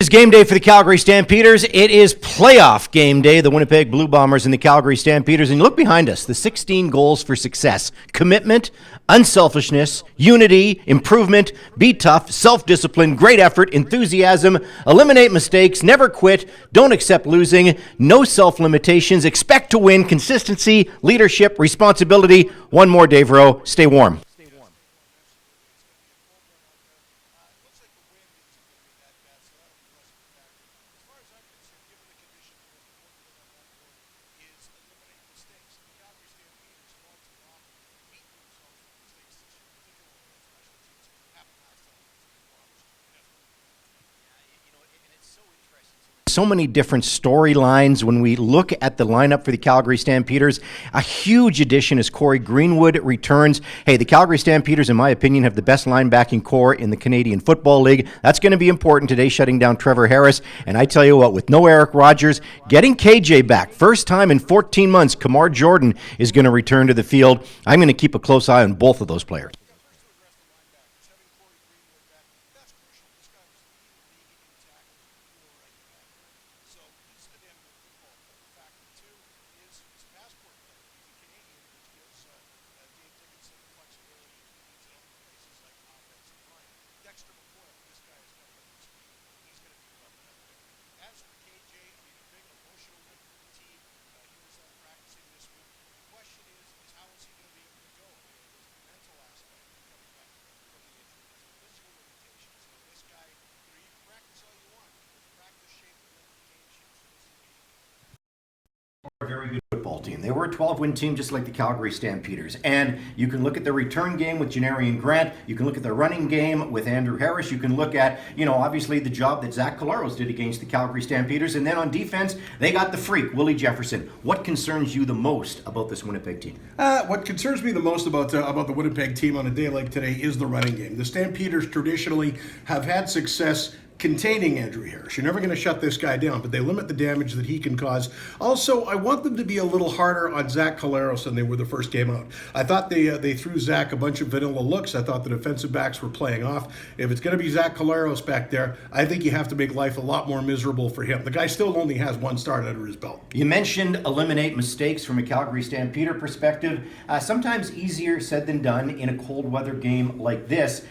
It's game day for the Calgary Stampeders. It is playoff game day. The Winnipeg Blue Bombers and the Calgary Stampeders. And you look behind us, the 16 goals for success. Commitment, unselfishness, unity, improvement, be tough, self-discipline, great effort, enthusiasm, eliminate mistakes, never quit, don't accept losing, no self-limitations, expect to win, consistency, leadership, responsibility. One more, Dave Rowe. Stay warm. So many different storylines when we look at the lineup for the Calgary Stampeders. A huge addition as Corey Greenwood returns. Hey, the Calgary Stampeders, in my opinion, have the best linebacking core in the Canadian Football League. That's going to be important today, shutting down Trevor Harris. And I tell you what, with no Eric Rogers, getting KJ back, first time in 14 months, Kamar Jordan is going to return to the field. I'm going to keep a close eye on both of those players. A very good football team. They were a 12-win team just like the Calgary Stampeders. And you can look at the return game with Janarian Grant. You can look at the running game with Andrew Harris. You can look at, obviously the job that Zach Collaros did against the Calgary Stampeders. And then on defense, they got the freak, Willie Jefferson. What concerns you the most about this Winnipeg team? What concerns me the most about the Winnipeg team on a day like today is the running game. The Stampeders traditionally have had success containing Andrew Harris. You're never going to shut this guy down, but they limit the damage that he can cause. Also, I want them to be a little harder on Zach Collaros than they were the first game out. I thought they threw Zach a bunch of vanilla looks. I thought the defensive backs were playing off. If it's going to be Zach Collaros back there, I think you have to make life a lot more miserable for him. The guy still only has one start under his belt. You mentioned eliminate mistakes from a Calgary Stampeder perspective. Sometimes easier said than done in a cold weather game like this.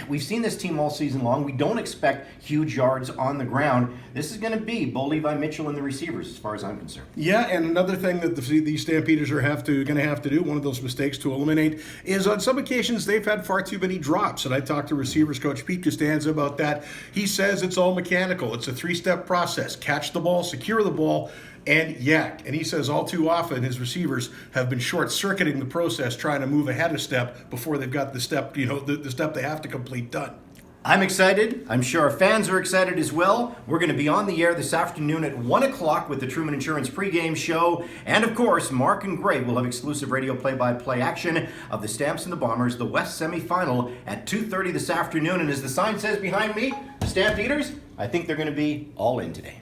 We've seen this team all season long. We don't expect huge yards on the ground. This is going to be Bo Levi Mitchell and the receivers, as far as I'm concerned. Yeah, and another thing that these Stampeders are going to have to do, one of those mistakes to eliminate, is on some occasions they've had far too many drops. And I talked to receivers coach Pete Costanza about that. He says it's all mechanical. It's a three-step process. Catch the ball, secure the ball, and yak. And he says all too often his receivers have been short-circuiting the process, trying to move ahead a step before they've got the step, the step they have to complete done. I'm excited. I'm sure our fans are excited as well. We're going to be on the air this afternoon at 1 o'clock with the Truman Insurance pregame show. And of course, Mark and Gray will have exclusive radio play-by-play action of the Stamps and the Bombers, the West semifinal at 2:30 this afternoon. And as the sign says behind me, the Stampeders, I think they're going to be all in today.